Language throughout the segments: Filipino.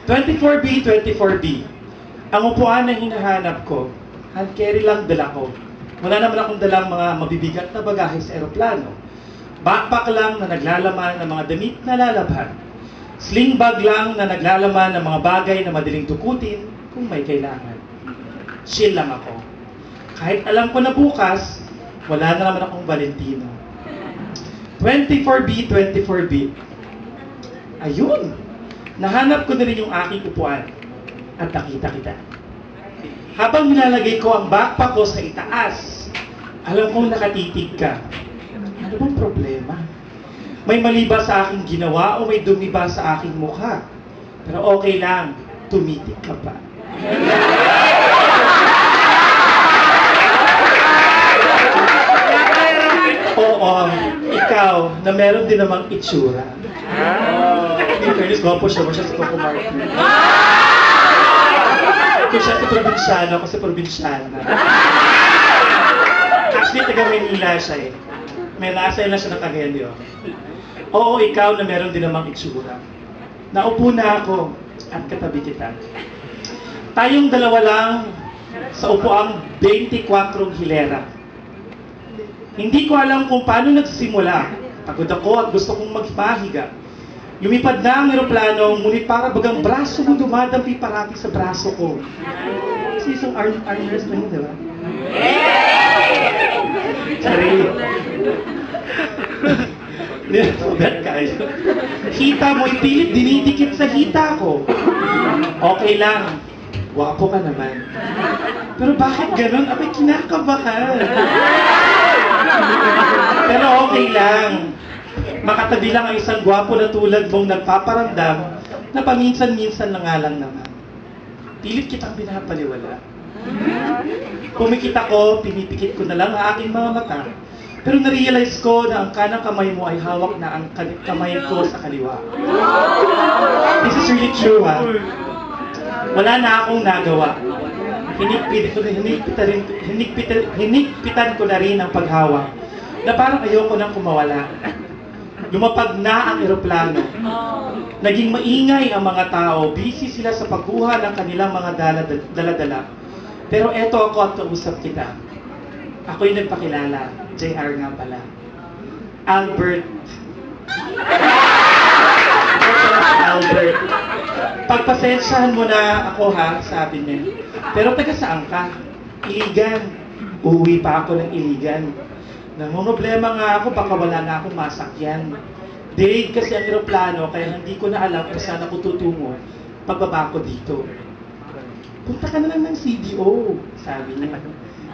24B, 24B. Ang upuan na hinahanap ko, hand carry lang dala ko. Wala naman akong dalang mga mabibigat na bagahe sa eroplano. Backpack lang na naglalaman ng mga damit na lalabhan. Sling bag lang na naglalaman ng mga bagay na madaling tukutin kung may kailangan. Chill lang ako. Kahit alam ko na bukas, wala na naman akong Valentino. 24B, 24B. Ayun! Nahanap ko na rin yung aking upuan at nakita kita. Habang nilalagay ko ang backpack ko sa itaas, alam kong nakatitig ka. Ano bang problema? May mali ba sa aking ginawa o may dumi ba sa aking mukha? Pero okay lang, tumitig ka pa. Oo, ikaw, na meron din namang itsura. In fairness, gwapo siya sa Coco Martin. Kung siya sa probinsyano, ako sa probinsyana. Actually, taga Manila siya eh. May lasa na siya ng Kagelio. Oo, ikaw na meron din namang itsura. Naupo na ako at katabi kita. Tayong dalawa lang sa upuang 24 hilera. Hindi ko alam kung paano nagsimula. Pagod ako at gusto kong magpahiga. Lumipad na ang eroplano, ngunit para bagang braso mo dumadampi parati sa braso ko. Kasi isang armrest na yun, di ba? Sorry. Sobat kayo. Hita mo, ipilit, dinidikit sa hita ko. Okay lang. Wapo ka naman. Pero bakit ganun? Abay, kinakabahan. Pero okay lang. Makatabi lang ang isang gwapo na tulad mong nagpaparamdam na paminsan-minsan na nga lang naman. Pilit kitang pinapaliwala. Pumikit ako, pinipikit ko na lang ang aking mga mata. Pero na-realize ko na ang kanang kamay mo ay hawak na ang kamay ko sa kaliwa. This is really true, ha? Wala na akong nagawa. Hinigpitan ko na rin ang paghawak na parang ayoko nang kumawala. Lumapag na ang eroplano. Naging maingay ang mga tao. Busy sila sa pagkuha ng kanilang mga dala-dala. Pero eto ako at kausap kita. Ako'y nagpakilala. JR nga pala. Albert. Albert. Pagpasensyahan mo na ako ha, sabi niya. Pero taga saan ka? Iligan. Uwi pa ako ng Iligan. Namumroblema nga ako, baka wala na akong masakyan. Delayed kasi ang eroplano, kaya hindi ko na alam kung saan ako tutungo pagbaba ko dito. Punta ka na lang ng CDO, sabi niya.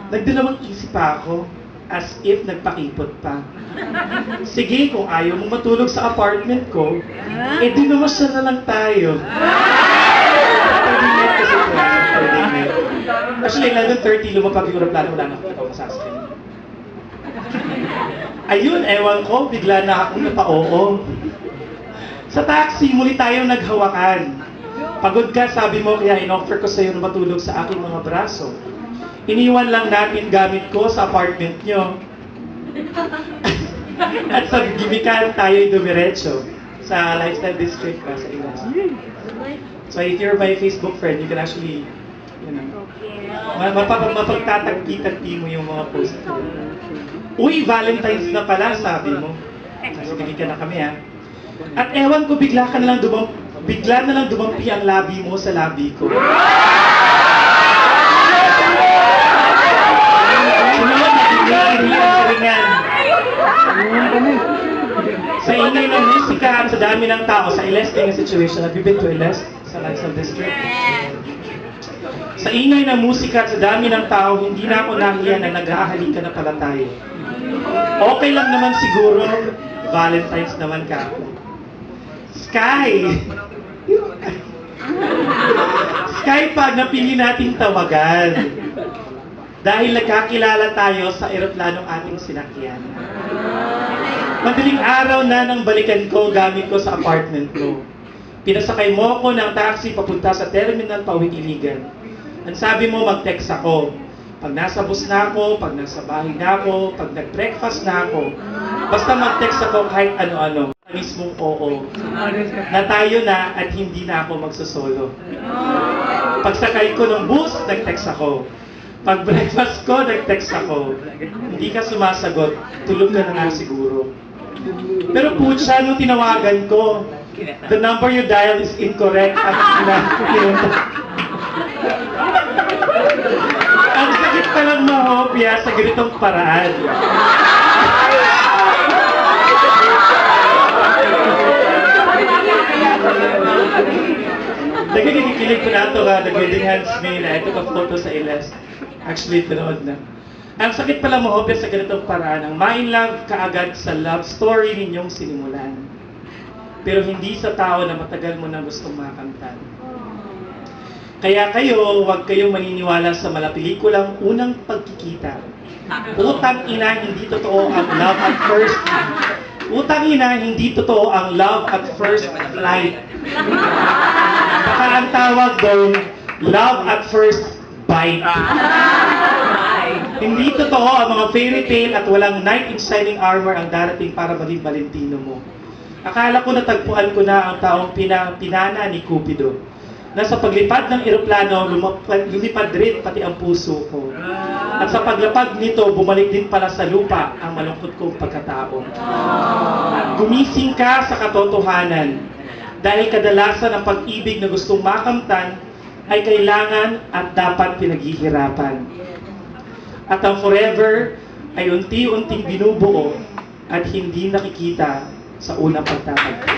Nagdalawang isip pa ako, as if nagpakipot pa. Sige, kung ayaw mong matulog sa apartment ko, eh di namasya na lang tayo. 30 minutes kasi ito, 30 minutes. Actually, 11:30 lumapag yung eroplano, wala na akong ikaw masasakyan. Ayun, ewan ko, bigla na akong napa-oo. Sa taxi, muli tayong naghawakan. Pagod ka, sabi mo, kaya in-offer ko sa'yo na matulog sa aking mga braso. Iniwan lang natin gamit ko sa apartment nyo. At sa gimikan, tayo'y dumiretso sa Lifestyle District pa sa Ilas. So if you're my Facebook friend, you can actually, you know, mapagtatagpi-tagpi mo yung mga post ko. Uy, Valentine's na pala, sabi mo. Sige ka na kami, ha. At ewan ko, bigla na lang dumampi ang labi mo sa labi ko. Sunod, naging sa ingay ng musika at sa dami ng tao, sa Ilesting situation, have you been to Ilest? Sa Lifestyle District? Sa ingay ng musika at sa dami ng tao, hindi na ako nahiya na nag-aahalikan na pala tayo. Okay lang naman siguro, Valentine's naman ka. Sky! Sky, pag napili nating tawagan. Dahil nagkakilala tayo sa eroplanong ating sinakyan. Madaling araw na nang balikan ko gamit ko sa apartment ko. Pinasakay mo ako ng taxi papunta sa terminal pauwi Iligan. Ang sabi mo, mag-text ako. Pag nasa bus na ako, pag nasa bahay na ako, pag nag-breakfast na ako, basta mag-text ako kahit ano-ano. mismong oo, na tayo na at hindi na ako magsosolo. Pagsakay ko ng bus, nag-text ako. Pag breakfast ko, nag-text ako. Hindi ka sumasagot, tulog ka na nga siguro. Pero putya, nung tinawagan ko, the number you dial is incorrect at ang sakit palang mahopya sa ganitong paraan. Nagkikilig ko na ito ka, nag-wedding hands me na ito ka photo sa ilas. Actually, pinood na. Ang sakit pala mahopya sa ganitong paraan, ang ma-in-love kaagad sa love story ninyong sinimulan. Pero hindi sa tao na matagal mo na gustong makamtan. Kaya kayo, huwag kayong maniniwala sa malapelikulang unang pagkikita. Utang ina, hindi totoo ang love at first. Utang ina, hindi totoo ang love at first flight. Baka ang tawag doon, love at first bite. Hindi totoo ang mga fairy tale at walang knight in shining armor ang darating para maging Valentino mo. Akala ko natagpuan ko na ang taong pinana ni Cupido. Na sa paglipad ng eroplano, lumipad rin pati ang puso ko. At sa paglapag nito, bumalik din pala sa lupa ang malungkot kong pagkatao. Gumising ka sa katotohanan. Dahil kadalasan ang pag-ibig na gustong makamtan ay kailangan at dapat pinaghihirapan. At ang forever ay unti-unting binubuo at hindi nakikita sa unang pagtatagpo.